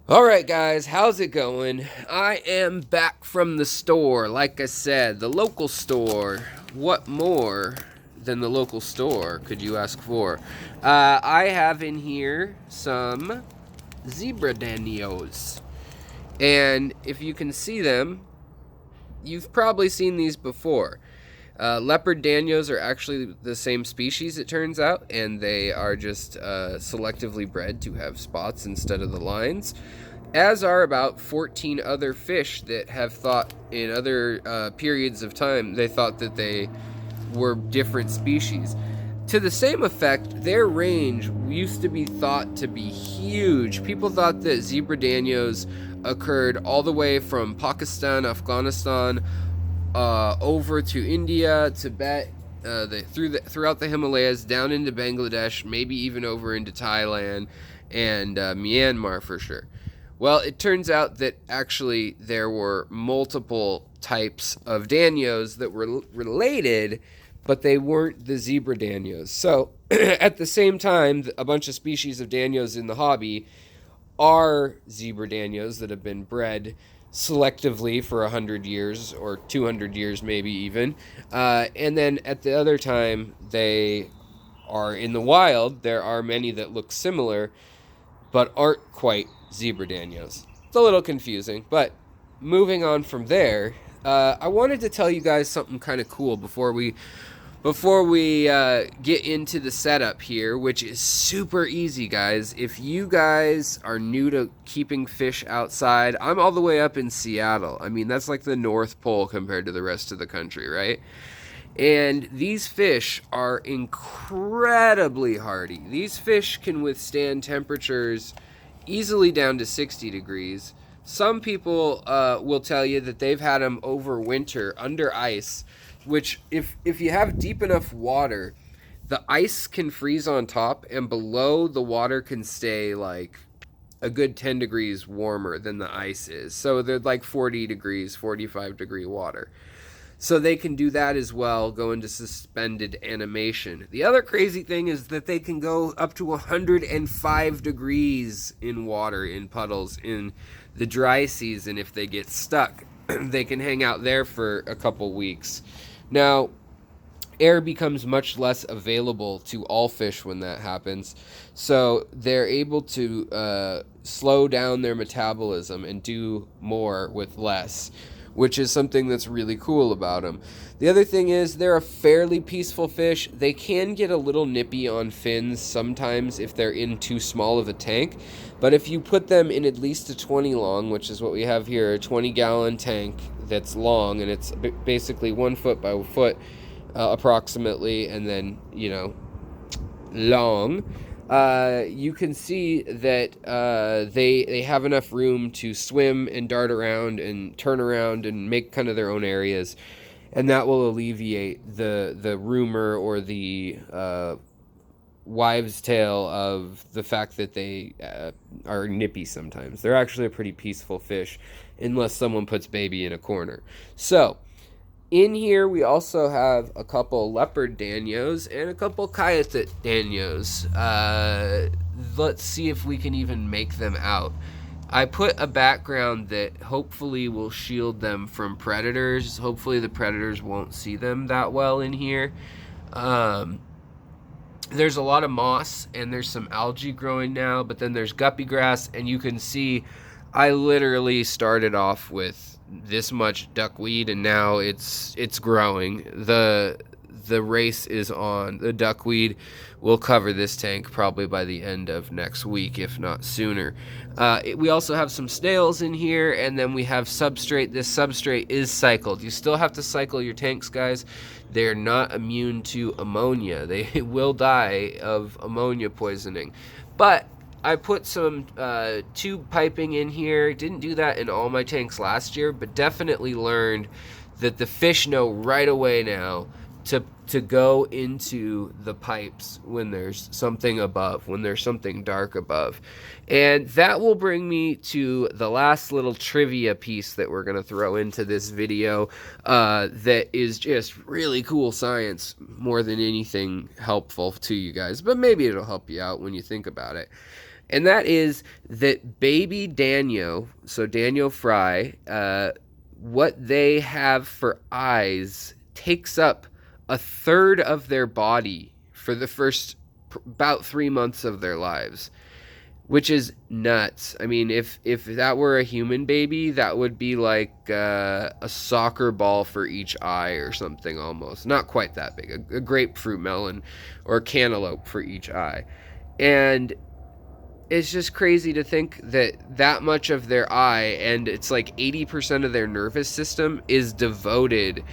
Alright guys, how's it going? I am back from the store, like I said, the local store. What more than the local store could you ask for? I have in here some Zebra Danios. And if you can see them, you've probably seen these before. Leopard Danios are actually the same species, it turns out, and they are just selectively bred to have spots instead of the lines, as are about 14 other fish that have thought in other periods of time they thought that they were different species. To the same effect, their range used to be thought to be huge. People thought that Zebra Danios occurred all the way from Pakistan, Afghanistan, over to India, Tibet, throughout the Himalayas, down into Bangladesh, maybe even over into Thailand and Myanmar for sure. Well, it turns out that actually there were multiple types of Danios that were related, but they weren't the Zebra Danios. So, at the same time, a bunch of species of Danios in the hobby are Zebra Danios that have been bred selectively for 100 years or 200 years, maybe even. And then at the other time, they are in the wild. There are many that look similar, but aren't quite Zebra Danios. It's a little confusing, but moving on from there, I wanted to tell you guys something kind of cool before we get into the setup here, which is super easy, guys. If you guys are new to keeping fish outside, I'm all the way up in Seattle. I mean, that's like the North Pole compared to the rest of the country, right? And these fish are incredibly hardy. These fish can withstand temperatures easily down to 60 degrees. Some people will tell you that they've had them over winter under ice, which if you have deep enough water, the ice can freeze on top, and below the water can stay like a good 10 degrees warmer than the ice is. So they're like 40 degrees, 45-degree water. So they can do that as well, go into suspended animation. The other crazy thing is that they can go up to 105 degrees in water, in puddles, in the dry season if they get stuck. They can hang out there for a couple weeks. Now, air becomes much less available to all fish when that happens, so they're able to slow down their metabolism and do more with less, which is something that's really cool about them. The other thing is they're a fairly peaceful fish. They can get a little nippy on fins sometimes if they're in too small of a tank, but if you put them in at least a 20 long, which is what we have here, a 20-gallon tank that's long, and it's basically 1 foot by 1 foot approximately, and then, long, you can see that they have enough room to swim and dart around and turn around and make kind of their own areas, and that will alleviate the rumor or the wives' tale of the fact that they are nippy sometimes. They're actually a pretty peaceful fish, unless someone puts baby in a corner. So, in here, we also have a couple leopard danios and a couple coyote danios. Let's see if we can even make them out. I put a background that hopefully will shield them from predators. Hopefully the predators won't see them that well in here. There's a lot of moss and there's some algae growing now, but then there's guppy grass, and you can see I literally started off with this much duckweed, and now it's growing. The race is on. The duckweed will cover this tank probably by the end of next week, if not sooner. We also have some snails in here, and then we have substrate. This substrate is cycled. You still have to cycle your tanks, guys. They're not immune to ammonia. They will die of ammonia poisoning. But I put some tube piping in here. Didn't do that in all my tanks last year, but definitely learned that the fish know right away now to go into the pipes when there's something above, when there's something dark above. And that will bring me to the last little trivia piece that we're going to throw into this video that is just really cool science more than anything helpful to you guys. But maybe it'll help you out when you think about it. And that is that baby Danio, so Danio fry, what they have for eyes takes up a third of their body for the first about 3 months of their lives, which is nuts. I mean, if that were a human baby, that would be like a soccer ball for each eye or something almost. Not quite that big. A grapefruit melon or cantaloupe for each eye. And it's just crazy to think that much of their eye, and it's like 80% of their nervous system is devoted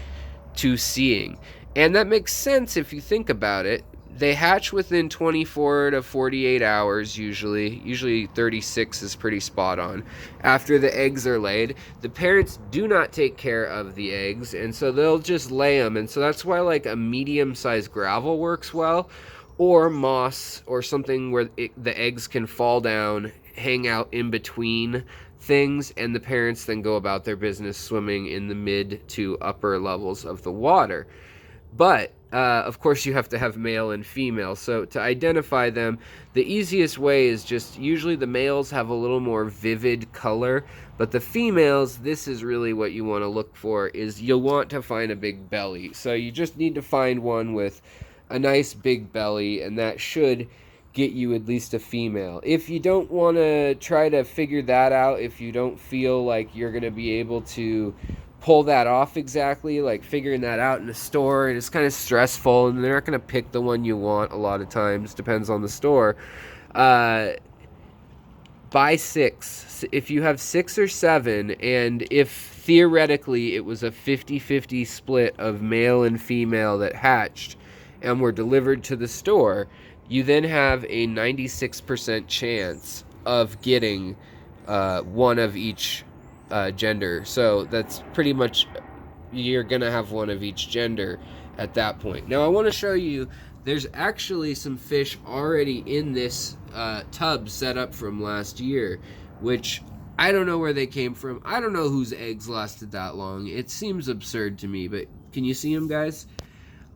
to seeing. And that makes sense if you think about it. They hatch within 24 to 48 hours usually. Usually 36 is pretty spot on. After the eggs are laid, the parents do not take care of the eggs, and so they'll just lay them. And so that's why like a medium-sized gravel works well, or moss or something where the eggs can fall down, hang out in between things, and the parents then go about their business swimming in the mid to upper levels of the water. But of course you have to have male and female. So to identify them, the easiest way is just usually the males have a little more vivid color, but the females, this is really what you want to look for, is you'll want to find a big belly. So you just need to find one with a nice big belly, and that should get you at least a female. If you don't want to try to figure that out, if you don't feel like you're going to be able to pull that off exactly, like figuring that out in a store, and it's kind of stressful, and they're not going to pick the one you want a lot of times, depends on the store. Buy 6. If you have 6 or 7, and if theoretically it was a 50-50 split of male and female that hatched and were delivered to the store, you then have a 96% chance of getting one of each gender. So that's pretty much, you're gonna have one of each gender at that point. Now I want to show you, there's actually some fish already in this tub set up from last year, which I don't know where they came from. I don't know whose eggs lasted that long. It seems absurd to me, but can you see them, guys?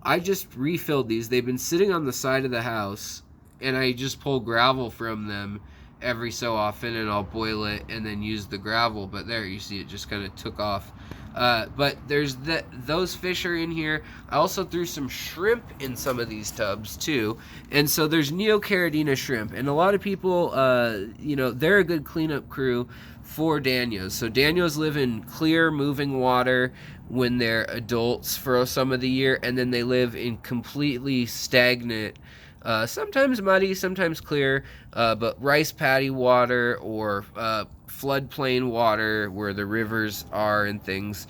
I just refilled these. They've been sitting on the side of the house, and I just pull gravel from them every so often, and I'll boil it and then use the gravel. But there, you see it just kind of took off. But there's those fish are in here. I also threw some shrimp in some of these tubs too, and so there's neocaridina shrimp, and a lot of people, they're a good cleanup crew for Danios. So Danios live in clear, moving water when they're adults for some of the year, and then they live in completely stagnant, sometimes muddy, sometimes clear, but rice paddy water or floodplain water where the rivers are and things,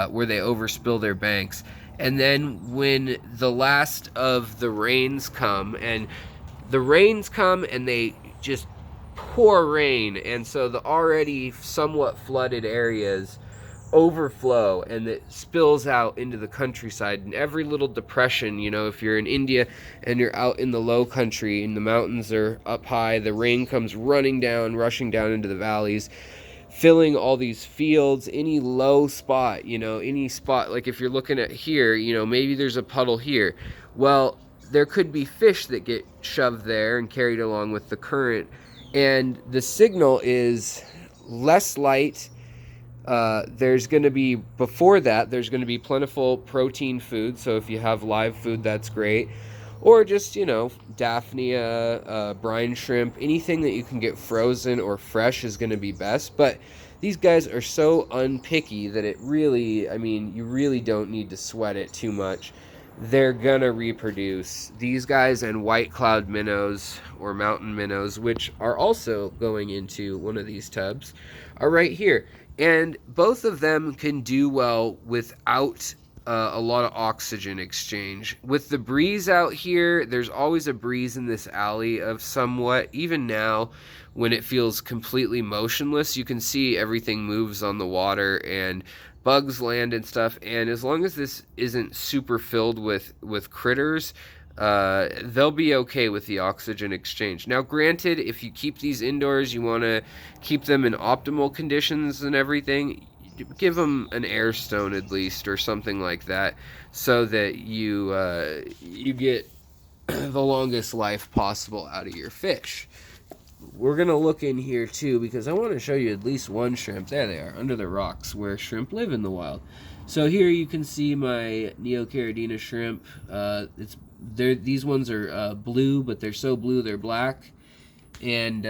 where they overspill their banks. And then when the last of the rains come, and they just pour rain, and so the already somewhat flooded areas overflow, and it spills out into the countryside. And every little depression, if you're in India and you're out in the low country and the mountains are up high, the rain comes rushing down into the valleys, filling all these fields. Any low spot, any spot, like if you're looking at here, maybe there's a puddle here. Well, there could be fish that get shoved there and carried along with the current, and the signal is less light. There's going to be plentiful protein food. So if you have live food, that's great. Or just, Daphnia, brine shrimp, anything that you can get frozen or fresh is going to be best. But these guys are so unpicky that it really, you really don't need to sweat it too much. They're going to reproduce. These guys and white cloud minnows or mountain minnows, which are also going into one of these tubs, are right here. And both of them can do well without a lot of oxygen exchange. With the breeze out here, there's always a breeze in this alley of somewhat. Even now, when it feels completely motionless, you can see everything moves on the water and bugs land and stuff. And as long as this isn't super filled with critters, they'll be okay with the oxygen exchange. Now, granted, if you keep these indoors, you want to keep them in optimal conditions and everything, give them an air stone at least or something like that, so that you get the longest life possible out of your fish. we're going to look in here too, because I want to show you at least one shrimp. There they are, under the rocks where shrimp live in the wild. So here you can see my neocaridina shrimp. These ones are blue, but they're so blue they're black. And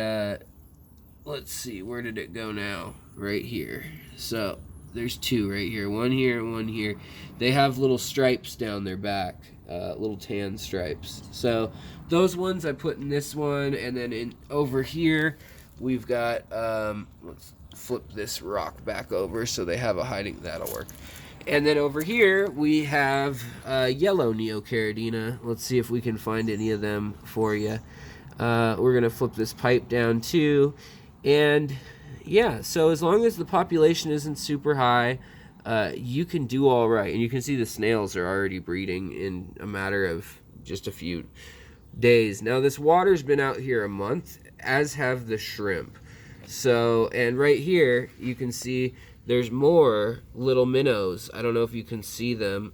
let's see, where did it go now? Right here. So there's two right here, one here and one here. They have little stripes down their back, little tan stripes. So those ones I put in this one, and then over here we've got, let's flip this rock back over so they have a hiding, that'll work. And then over here we have yellow neocaridina. Let's see if we can find any of them for you. We're gonna flip this pipe down too, and yeah, so as long as the population isn't super high, you can do all right. And you can see the snails are already breeding in a matter of just a few days. Now this water's been out here a month, as have the shrimp. So, and right here you can see there's more little minnows. I don't know if you can see them.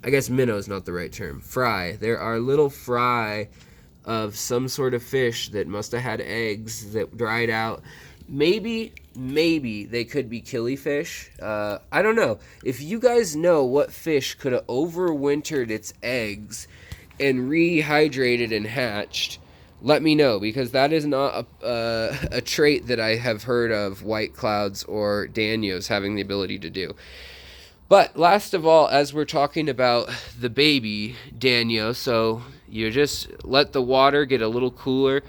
I guess minnows not the right term. Fry. There are little fry of some sort of fish that must have had eggs that dried out. Maybe they could be killifish. I don't know. If you guys know what fish could have overwintered its eggs and rehydrated and hatched, let me know, because that is not a trait that I have heard of white clouds or Danios having the ability to do. But last of all, as we're talking about the baby Danio, so you just let the water get a little cooler.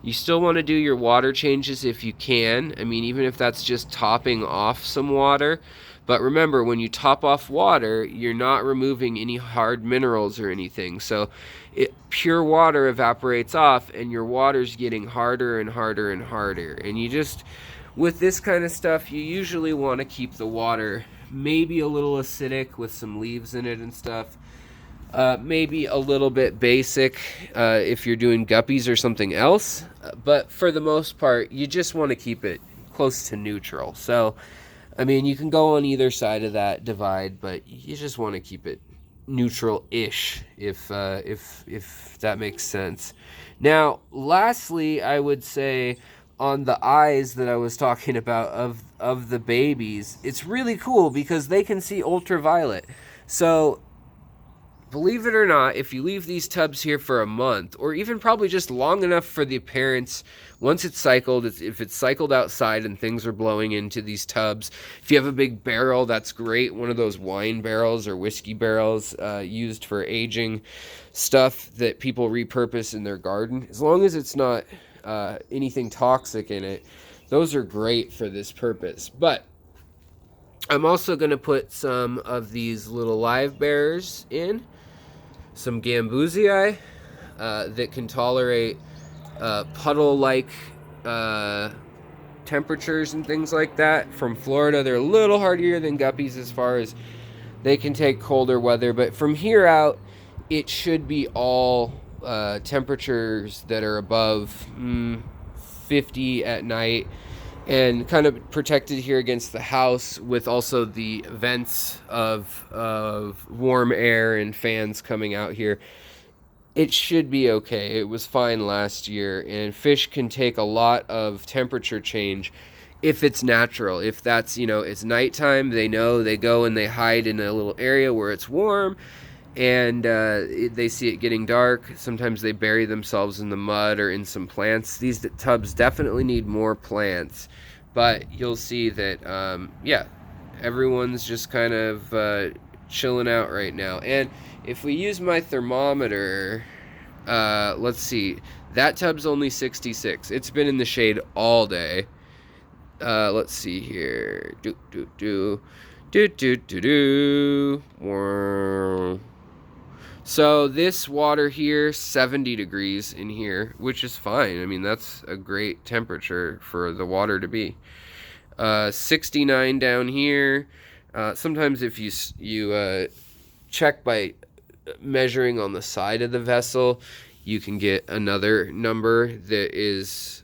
You still want to do your water changes if you can. I mean, even if that's just topping off some water. But remember, when you top off water, you're not removing any hard minerals or anything. So pure water evaporates off, and your water's getting harder and harder and harder. And you just, with this kind of stuff, you usually want to keep the water maybe a little acidic with some leaves in it and stuff. Maybe a little bit basic if you're doing guppies or something else. But for the most part, you just want to keep it close to neutral. So, I mean, you can go on either side of that divide, but you just want to keep it neutral-ish, if that makes sense. Now, lastly, I would say on the eyes that I was talking about of the babies, it's really cool because they can see ultraviolet. So, believe it or not, if you leave these tubs here for a month, or even probably just long enough for the parents, once it's cycled, if it's cycled outside and things are blowing into these tubs, if you have a big barrel, that's great. One of those wine barrels or whiskey barrels used for aging stuff that people repurpose in their garden. As long as it's not anything toxic in it, those are great for this purpose. But I'm also going to put some of these little live bearers in, some Gambusii that can tolerate puddle-like temperatures and things like that. From Florida, they're a little hardier than guppies as far as they can take colder weather, but from here out, it should be all temperatures that are above 50 at night, and kind of protected here against the house with also the vents of warm air and fans coming out here. It should be okay. It was fine last year, and fish can take a lot of temperature change if it's natural. If that's, it's nighttime, they know, they go and they hide in a little area where it's warm, and they see it getting dark. Sometimes they bury themselves in the mud or in some plants. These tubs definitely need more plants, but you'll see that, everyone's just kind of chilling out right now. And if we use my thermometer, let's see, that tub's only 66. It's been in the shade all day. Let's see here. So this water here, 70 degrees in here, which is fine. I mean, that's a great temperature for the water to be. 69 down here. Sometimes if you check by measuring on the side of the vessel, you can get another number that is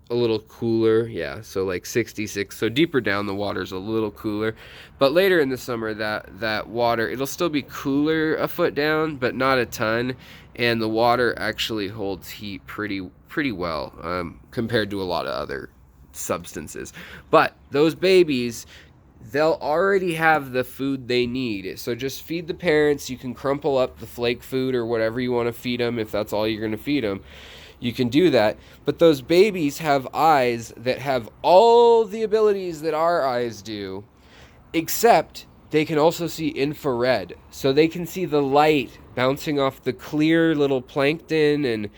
a little cooler. Yeah, so like 66. So deeper down, the water's a little cooler. But later in the summer, that water, it'll still be cooler a foot down, but not a ton. And the water actually holds heat pretty pretty well compared to a lot of other substances. But those babies, they'll already have the food they need. So just feed the parents. You can crumple up the flake food or whatever you want to feed them if that's all you're going to feed them. You can do that. But those babies have eyes that have all the abilities that our eyes do, except they can also see infrared. So they can see the light bouncing off the clear little plankton and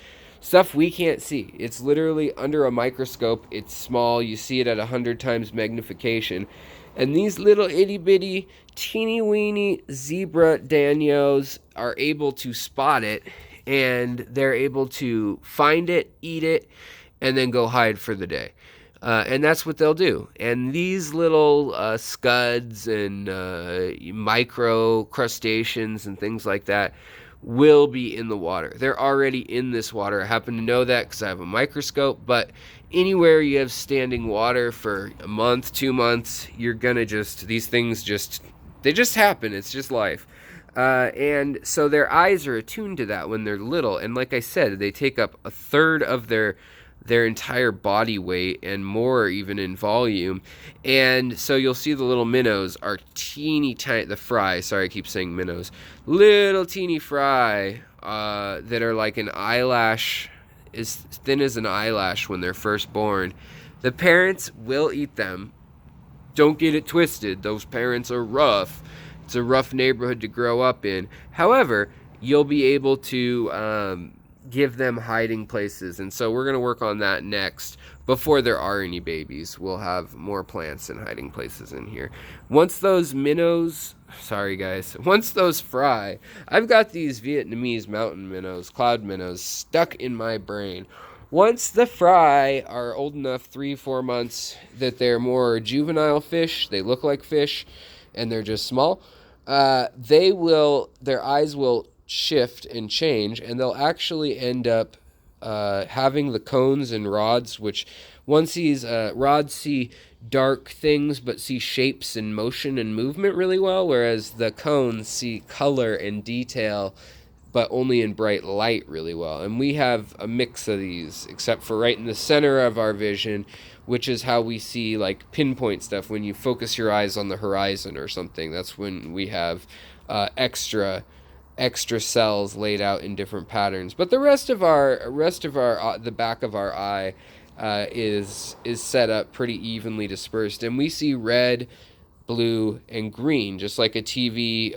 stuff we can't see. It's literally under a microscope. It's small. You see it at 100 times magnification. And these little itty bitty, teeny weeny Zebra Danios are able to spot it, and they're able to find it, eat it, and then go hide for the day. And that's what they'll do. And these little scuds and micro crustaceans and things like that will be in the water. They're already in this water. I happen to know that because I have a microscope. But anywhere you have standing water for a month, 2 months, you're going to these things they just happen. It's just life. And so their eyes are attuned to that when they're little. And like I said, they take up a third of their entire body weight and more even in volume. And so you'll see the little minnows are teeny tiny, the fry, sorry I keep saying minnows, little teeny fry that are like an eyelash, as thin as an eyelash when they're first born. The parents will eat them. Don't get it twisted, those parents are rough. It's a rough neighborhood to grow up in. However, you'll be able to give them hiding places, and so we're going to work on that next. Before there are any babies, we'll have more plants and hiding places in here. Once those minnows, once those fry, I've got these Vietnamese mountain minnows, cloud minnows, stuck in my brain. Once the fry are old enough, 3-4 months, that they're more juvenile fish, they look like fish, and they're just small, their eyes will shift and change, and they'll actually end up having the cones and rods, which once these rods see dark things but see shapes and motion and movement really well, whereas the cones see color and detail but only in bright light really well. And we have a mix of these, except for right in the center of our vision, which is how we see like pinpoint stuff. When you focus your eyes on the horizon or something, that's when we have extra cells laid out in different patterns. But the rest of our the back of our eye is set up pretty evenly dispersed, and we see red, blue, and green, just like a TV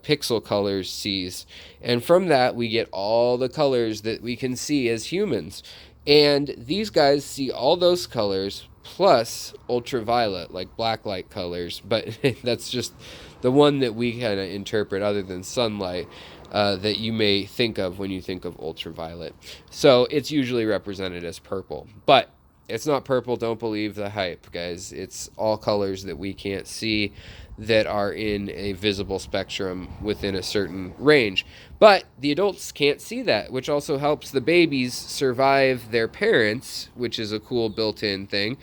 pixel colors sees. And from that, we get all the colors that we can see as humans. And these guys see all those colors plus ultraviolet, like blacklight colors. But that's just the one that we kind of interpret other than sunlight that you may think of when you think of ultraviolet. So it's usually represented as purple. But it's not purple, don't believe the hype, guys. It's all colors that we can't see that are in a visible spectrum within a certain range. But the adults can't see that, which also helps the babies survive their parents, which is a cool built-in thing.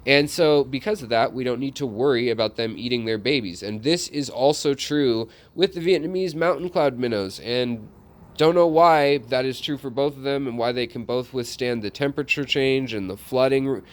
And so because of that, we don't need to worry about them eating their babies. And this is also true with the Vietnamese mountain cloud minnows. And don't know why that is true for both of them and why they can both withstand the temperature change and the flooding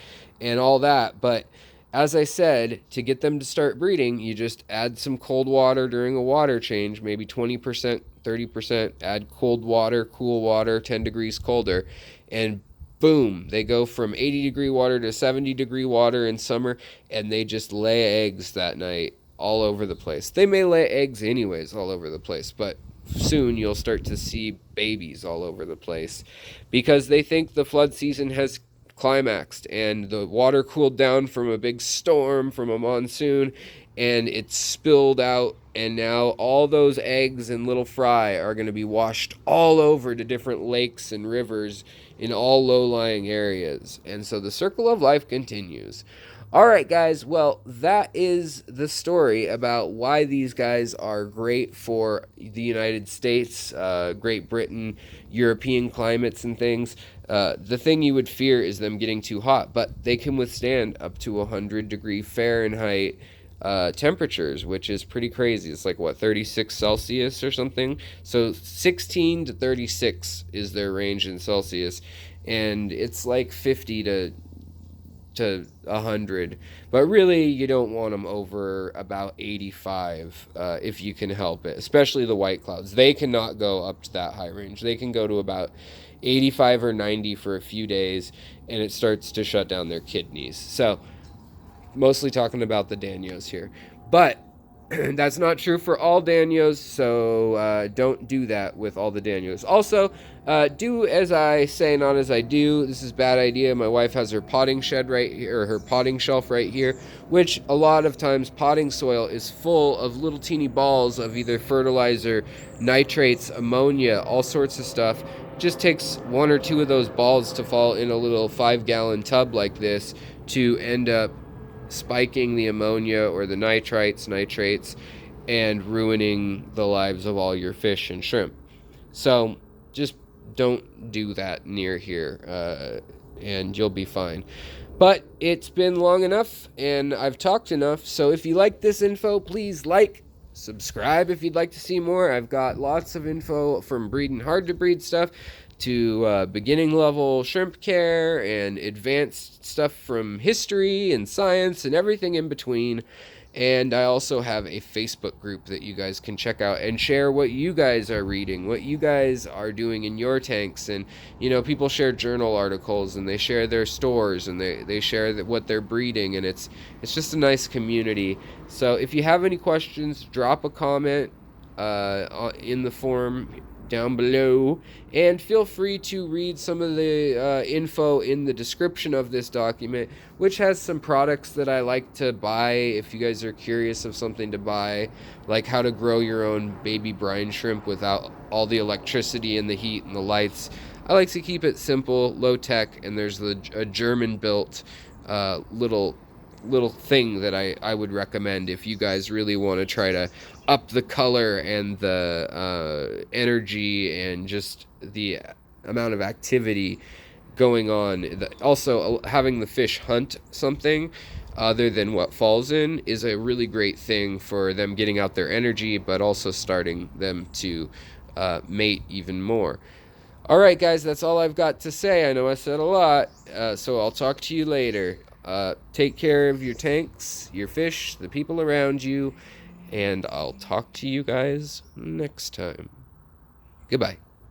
and all that. But as I said, to get them to start breeding, you just add some cold water during a water change, maybe 20%, 30%, add cold water, cool water, 10 degrees colder, and boom, they go from 80-degree water to 70-degree water in summer, and they just lay eggs that night all over the place. They may lay eggs anyways all over the place, but soon you'll start to see babies all over the place because they think the flood season has climaxed and the water cooled down from a big storm, from a monsoon, and it's spilled out, and now all those eggs and little fry are going to be washed all over to different lakes and rivers in all low-lying areas. And so the circle of life continues. All right, guys, well, that is the story about why these guys are great for the United States, Great Britain, European climates and things. The thing you would fear is them getting too hot, but they can withstand up to 100-degree Fahrenheit temperatures, which is pretty crazy. It's like, 36 Celsius or something? So 16 to 36 is their range in Celsius. and it's like 50 to 100, but really you don't want them over about 85 if you can help it, especially the white clouds. They cannot go up to that high range. They can go to about 85 or 90 for a few days, and it starts to shut down their kidneys. So mostly talking about the Danios here, but that's not true for all Danios, so don't do that with all the Danios. Also, do as I say, not as I do. This is a bad idea. My wife has her potting shed right here, or her potting shelf right here, which a lot of times potting soil is full of little teeny balls of either fertilizer, nitrates, ammonia, all sorts of stuff. Just takes one or two of those balls to fall in a little 5-gallon tub like this to end up spiking the ammonia or the nitrates, and ruining the lives of all your fish and shrimp. So just don't do that near here, and you'll be fine. But it's been long enough, and I've talked enough, so if you like this info, please like, subscribe if you'd like to see more. I've got lots of info from breeding hard to breed stuff to beginning level shrimp care and advanced stuff from history and science and everything in between. And I also have a Facebook group that you guys can check out and share what you guys are reading, what you guys are doing in your tanks. And, you know, people share journal articles, and they share their stores, and they share what they're breeding, and it's just a nice community. So if you have any questions, drop a comment in the forum down below, and feel free to read some of the info in the description of this document, which has some products that I like to buy if you guys are curious of something to buy, like how to grow your own baby brine shrimp without all the electricity and the heat and the lights. I like to keep it simple, low tech, and there's a German built little thing that I would recommend if you guys really want to try to up the color and the energy and just the amount of activity going on. Also, having the fish hunt something other than what falls in is a really great thing for them getting out their energy, but also starting them to mate even more. Alright guys, that's all I've got to say. I know I said a lot, so I'll talk to you later. Take care of your tanks, your fish, the people around you, and I'll talk to you guys next time. Goodbye.